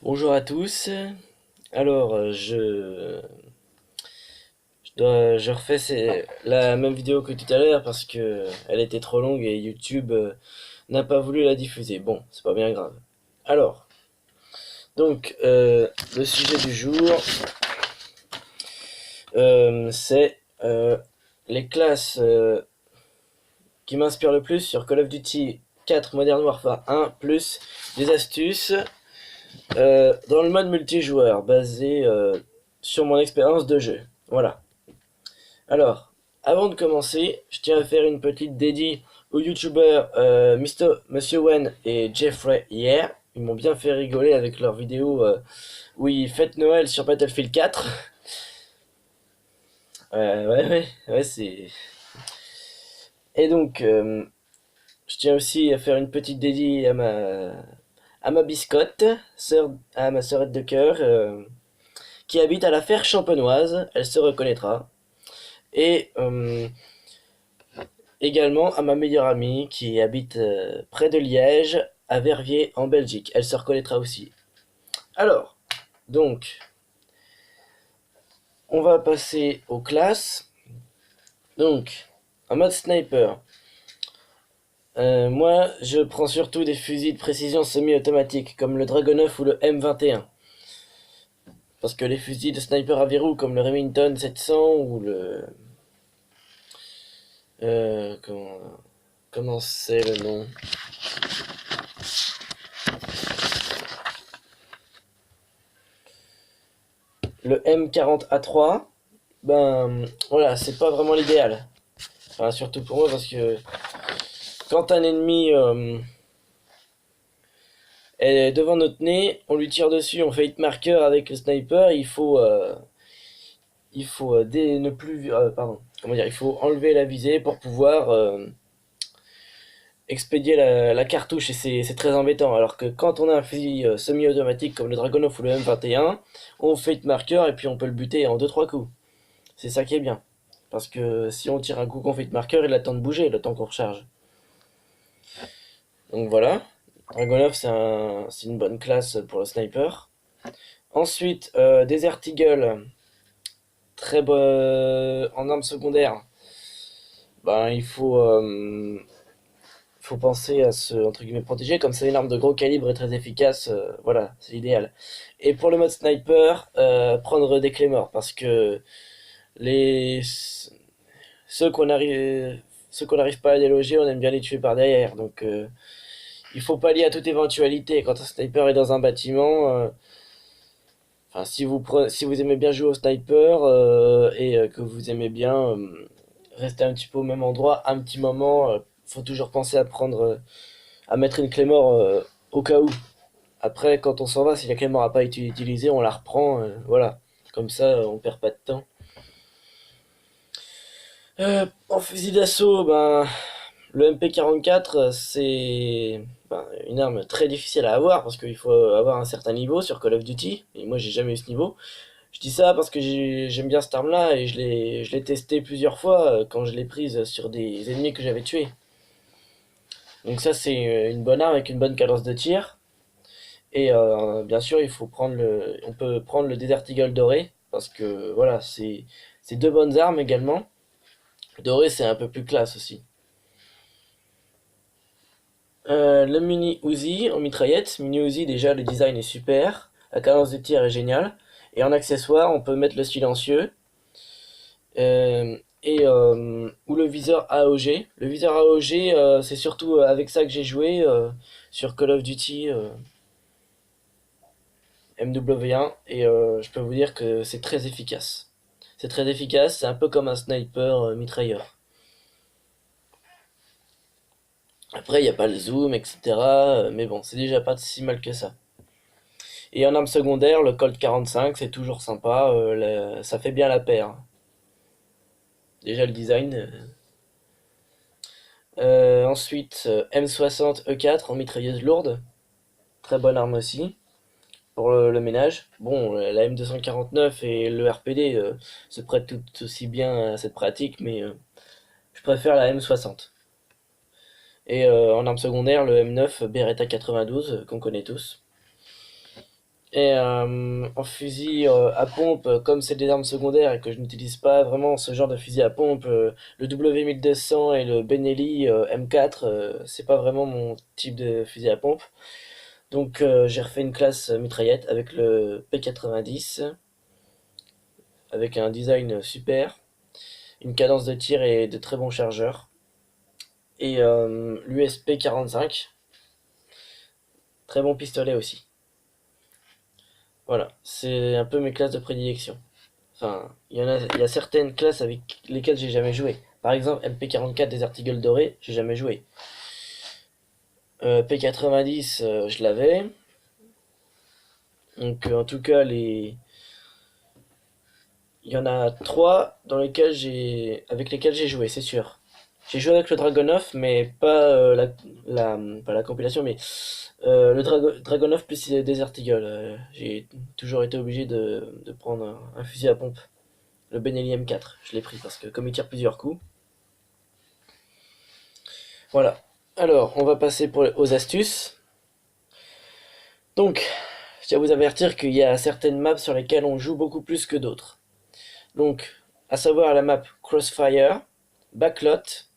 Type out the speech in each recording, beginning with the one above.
Bonjour à tous. Alors, je refais la même vidéo que tout à l'heure parce que elle était trop longue et YouTube n'a pas voulu la diffuser. Bon, c'est pas bien grave. Alors, le sujet du jour, c'est les classes qui m'inspirent le plus sur Call of Duty 4 Modern Warfare 1 plus des astuces dans le mode multijoueur basé sur mon expérience de jeu. Voilà. Alors, avant de commencer, je tiens à faire une petite dédie aux youtubeurs Monsieur Wen et Jeffrey hier. Ils m'ont bien fait rigoler avec leurs vidéos où ils fêtent Noël sur Battlefield 4. Ouais, c'est... Et donc, je tiens aussi à faire une petite dédie à ma biscotte, à ma sœurette de cœur, qui habite à la Ferre Champenoise. Elle se reconnaîtra. Et également à ma meilleure amie qui habite près de Liège, à Verviers en Belgique. Elle se reconnaîtra aussi. Alors, donc, on va passer aux classes. Donc, en mode sniper, moi je prends surtout des fusils de précision semi-automatiques comme le Dragunov ou le M21. Parce que les fusils de sniper à verrou comme le Remington 700 ou le... Euh, comment, comment c'est le nom? Le M40A3, ben voilà, c'est pas vraiment l'idéal. Enfin, surtout pour moi parce que quand un ennemi est devant notre nez, on lui tire dessus, on fait hit marker avec le sniper, il faut ne plus, pardon, comment dire, il faut enlever la visée pour pouvoir expédier la cartouche et c'est très embêtant. Alors que quand on a un fusil semi-automatique comme le Dragunov ou le M21, on fait hit marker et puis on peut le buter en deux trois coups. C'est ça qui est bien. Parce que si on tire un coup qu'on fait hit marker, il attend de bouger le temps qu'on recharge. Donc voilà. Dragunov, c'est une bonne classe pour le sniper. Ensuite, Desert Eagle, très bon en arme secondaire. Ben, faut penser à se entre guillemets protéger. Comme c'est une arme de gros calibre et très efficace, voilà, c'est l'idéal. Et pour le mode sniper, prendre des Claymore parce que les ceux qu'on n'arrive pas à déloger, on aime bien les tuer par derrière. Donc il faut pallier à toute éventualité. Quand un sniper est dans un bâtiment, enfin, si vous aimez bien jouer au sniper et que vous aimez bien rester un petit peu au même endroit, un petit moment, faut toujours penser à mettre une Claymore au cas où. Après, quand on s'en va, si la Claymore n'a pas été utilisée, on la reprend, voilà. Comme ça, on perd pas de temps. En fusil d'assaut, ben, le MP44, c'est une arme très difficile à avoir parce qu'il faut avoir un certain niveau sur Call of Duty. Et moi, j'ai jamais eu ce niveau. Je dis ça parce que j'aime bien cette arme-là et je l'ai testée plusieurs fois quand je l'ai prise sur des ennemis que j'avais tués. Donc ça, c'est une bonne arme avec une bonne cadence de tir. Et bien sûr, on peut prendre le Desert Eagle doré parce que voilà, c'est deux bonnes armes également. Le doré, c'est un peu plus classe aussi. Le mini Uzi en mitraillette. Mini Uzi, déjà, le design est super. La cadence de tir est géniale. Et en accessoire, on peut mettre le silencieux. Ou le viseur AOG. Le viseur AOG, c'est surtout avec ça que j'ai joué sur Call of Duty MW1. Et je peux vous dire que c'est très efficace. C'est très efficace, c'est un peu comme un sniper mitrailleur. Après, il n'y a pas le zoom, etc. Mais bon, c'est déjà pas si mal que ça. Et en arme secondaire, le Colt 45, c'est toujours sympa, ça fait bien la paire. Déjà le design. Ensuite, M60 E4 en mitrailleuse lourde, très bonne arme aussi pour le ménage. Bon, la M249 et le RPD se prêtent tout aussi bien à cette pratique, mais je préfère la M60. Et en arme secondaire, le M9 Beretta 92 qu'on connaît tous. Et en fusil à pompe, comme c'est des armes secondaires et que je n'utilise pas vraiment ce genre de fusil à pompe, le W1200 et le Benelli M4, c'est pas vraiment mon type de fusil à pompe. Donc j'ai refait une classe mitraillette avec le P90, avec un design super, une cadence de tir et de très bons chargeurs. Et l'USP 45, très bon pistolet aussi. Voilà, c'est un peu mes classes de prédilection. Enfin, il y a certaines classes avec lesquelles j'ai jamais joué. Par exemple, MP44 des Articles dorés, j'ai jamais joué. P90, je l'avais. Donc, en tout cas, il y en a trois avec lesquels j'ai joué, c'est sûr. J'ai joué avec le Dragonov, mais pas pas la compilation, mais le Dragonov plus Desert Eagle. J'ai toujours été obligé de prendre un fusil à pompe. Le Benelli M4, je l'ai pris parce que comme il tire plusieurs coups. Voilà. Alors, on va passer aux astuces. Donc, je tiens à vous avertir qu'il y a certaines maps sur lesquelles on joue beaucoup plus que d'autres. Donc, à savoir la map Crossfire, Backlot,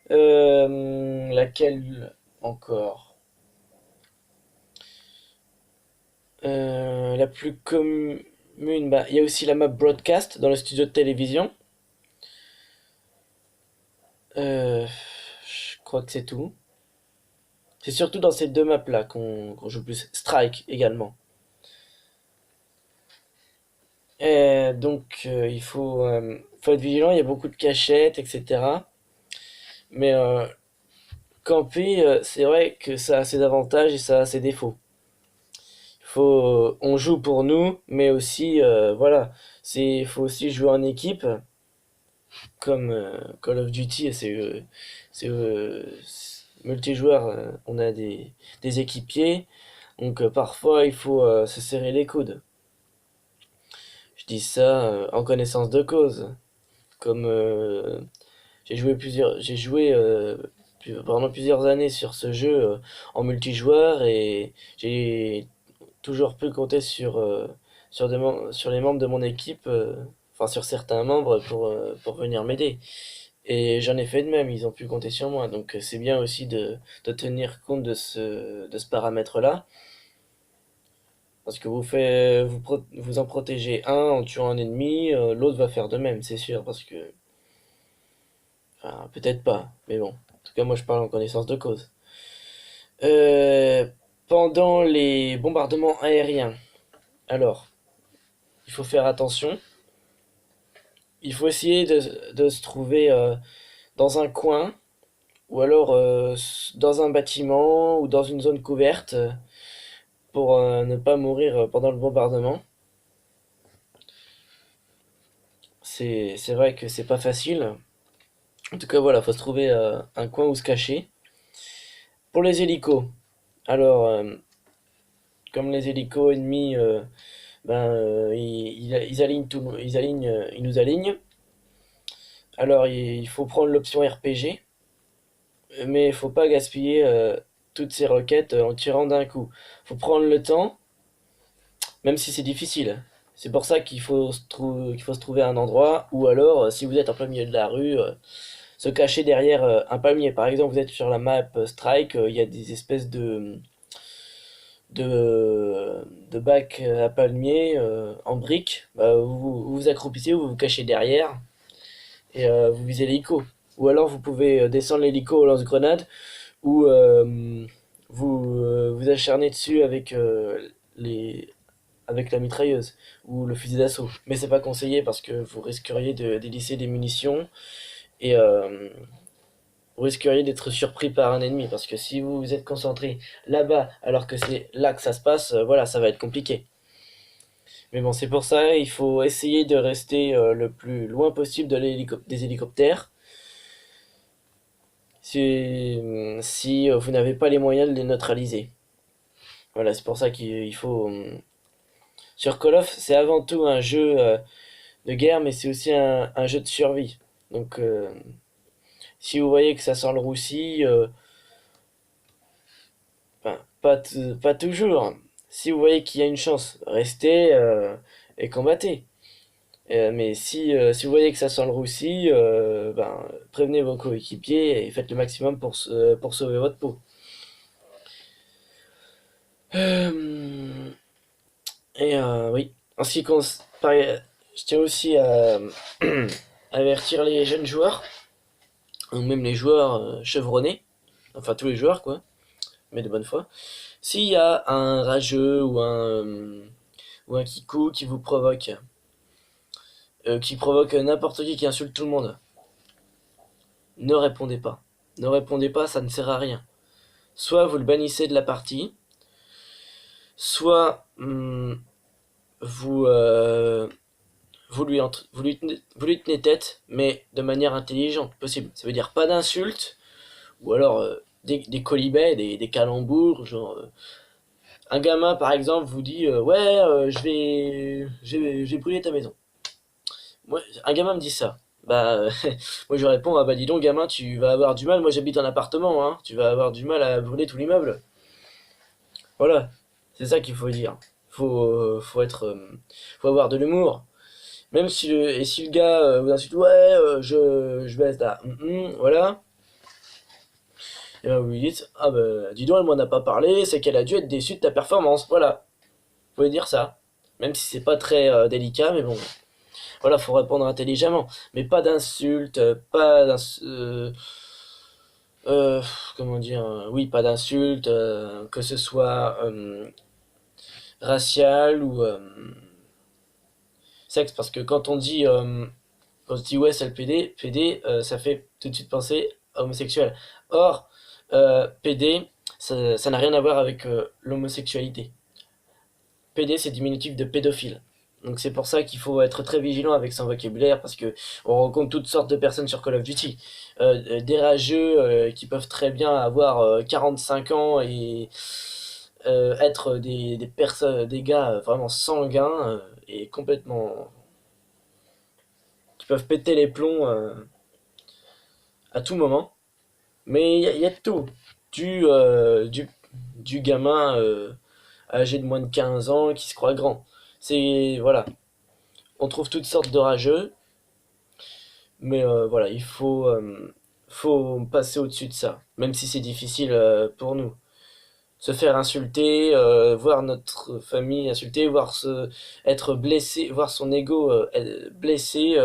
laquelle encore la plus commune, bah, il y a aussi la map Broadcast dans le studio de télévision. Je crois que c'est tout. C'est surtout dans ces deux maps là qu'on joue plus. Strike également. Donc faut être vigilant, il y a beaucoup de cachettes, etc. Mais camper, c'est vrai que ça a ses avantages et ça a ses défauts. On joue pour nous, mais aussi, voilà, faut aussi jouer en équipe, comme Call of Duty, c'est multijoueur, on a des équipiers, donc parfois il faut se serrer les coudes. Je dis ça en connaissance de cause, comme j'ai joué pendant plusieurs années sur ce jeu en multijoueur et j'ai toujours pu compter sur les membres de mon équipe, enfin sur certains membres pour venir m'aider. Et j'en ai fait de même, ils ont pu compter sur moi. Donc c'est bien aussi de tenir compte de ce paramètre-là. Parce que vous en protégez un en tuant un ennemi, l'autre va faire de même, c'est sûr. Parce que, enfin, peut-être pas, mais bon. En tout cas, moi je parle en connaissance de cause. Euh, Pendant les bombardements aériens, alors, il faut faire attention. Il faut essayer de se trouver dans un coin ou alors dans un bâtiment ou dans une zone couverte pour ne pas mourir pendant le bombardement. C'est vrai que c'est pas facile. En tout cas, voilà, faut se trouver un coin où se cacher. Pour les hélicos, alors, comme les hélicos ennemis, ils nous alignent. Alors, il faut prendre l'option RPG. Mais il faut pas gaspiller toutes ces roquettes en tirant d'un coup. Faut prendre le temps, même si c'est difficile. C'est pour ça qu'il faut se trouver un endroit, ou alors, si vous êtes en plein milieu de la rue, se cacher derrière un palmier. Par exemple, vous êtes sur la map Strike, il y a des espèces de bacs à palmiers en briques. Bah, vous vous accroupissez ou vous vous cachez derrière et vous visez l'hélico. Ou alors vous pouvez descendre l'hélico au lance-grenade ou vous acharnez dessus avec la mitrailleuse ou le fusil d'assaut. Mais c'est pas conseillé parce que vous risqueriez de délisser des munitions et vous risqueriez d'être surpris par un ennemi parce que si vous vous êtes concentré là-bas alors que c'est là que ça se passe, voilà, ça va être compliqué. Mais bon, c'est pour ça, il faut essayer de rester le plus loin possible des hélicoptères si vous n'avez pas les moyens de les neutraliser. Voilà, c'est pour ça qu'il faut. Sur Call of, c'est avant tout un jeu de guerre, mais c'est aussi un jeu de survie. Donc, si vous voyez que ça sent le roussi, enfin, pas toujours, Si vous voyez qu'il y a une chance, restez et combattez. Mais si vous voyez que ça sent le roussi, ben, prévenez vos coéquipiers et faites le maximum pour sauver votre peau. Euh, oui, en ce qui concerne, je tiens aussi à avertir les jeunes joueurs, ou même les joueurs chevronnés, enfin tous les joueurs quoi, mais de bonne foi. S'il y a un rageux ou un kikou qui provoque n'importe qui insulte tout le monde, ne répondez pas. Ne répondez pas, ça ne sert à rien. Soit vous le bannissez de la partie, soit vous, vous lui tenez tête, mais de manière intelligente possible. Ça veut dire pas d'insultes, ou alors des colibets, des calembours, genre un gamin par exemple vous dit ouais je vais brûler ta maison. Moi, un gamin me dit ça. Bah, moi je réponds, ah bah dis donc gamin, tu vas avoir du mal, moi j'habite en appartement, hein, tu vas avoir du mal à brûler tout l'immeuble. Voilà, c'est ça qu'il faut dire. Faut être, faut avoir de l'humour. Même si le gars vous insulte, ouais, je baisse là, voilà. Et ben vous lui dites, ah bah dis donc elle m'en a pas parlé, c'est qu'elle a dû être déçue de ta performance, voilà. Vous pouvez dire ça. Même si c'est pas très délicat, mais bon. Voilà, faut répondre intelligemment. Mais pas d'insultes, pas euh, comment dire, oui, pas d'insultes, que ce soit racial ou sexe, parce que quand on dit ouais c'est le PD, ça fait tout de suite penser à homosexuel. Or, PD, ça n'a rien à voir avec l'homosexualité. PD c'est diminutif de pédophile. Donc c'est pour ça qu'il faut être très vigilant avec son vocabulaire parce que on rencontre toutes sortes de personnes sur Call of Duty. Des rageux qui peuvent très bien avoir 45 ans et être des personnes, des gars vraiment sanguins et complètement qui peuvent péter les plombs à tout moment. Mais il y a de tout. Du, euh, du, du gamin âgé de moins de 15 ans qui se croit grand. C'est voilà, on trouve toutes sortes de rageux, mais voilà, faut passer au-dessus de ça, même si c'est difficile pour nous. Se faire insulter, voir notre famille insulter, être blessé, voir son ego être blessé,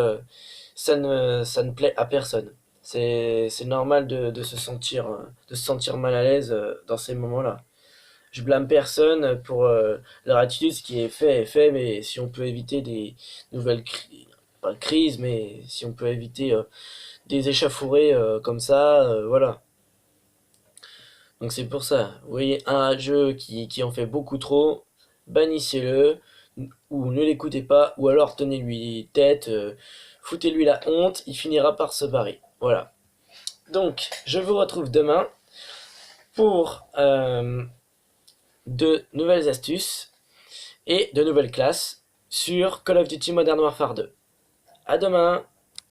ça ne plaît à personne. C'est normal de se sentir mal à l'aise dans ces moments-là. Je blâme personne pour leur attitude, ce qui est fait, mais si on peut éviter des nouvelles pas crises, mais si on peut éviter des échauffourées comme ça, voilà. Donc c'est pour ça, vous voyez un jeu qui en fait beaucoup trop, bannissez-le, ou ne l'écoutez pas, ou alors tenez-lui tête, foutez-lui la honte, il finira par se barrer. Voilà. Donc, je vous retrouve demain pour de nouvelles astuces et de nouvelles classes sur Call of Duty Modern Warfare 2. À demain!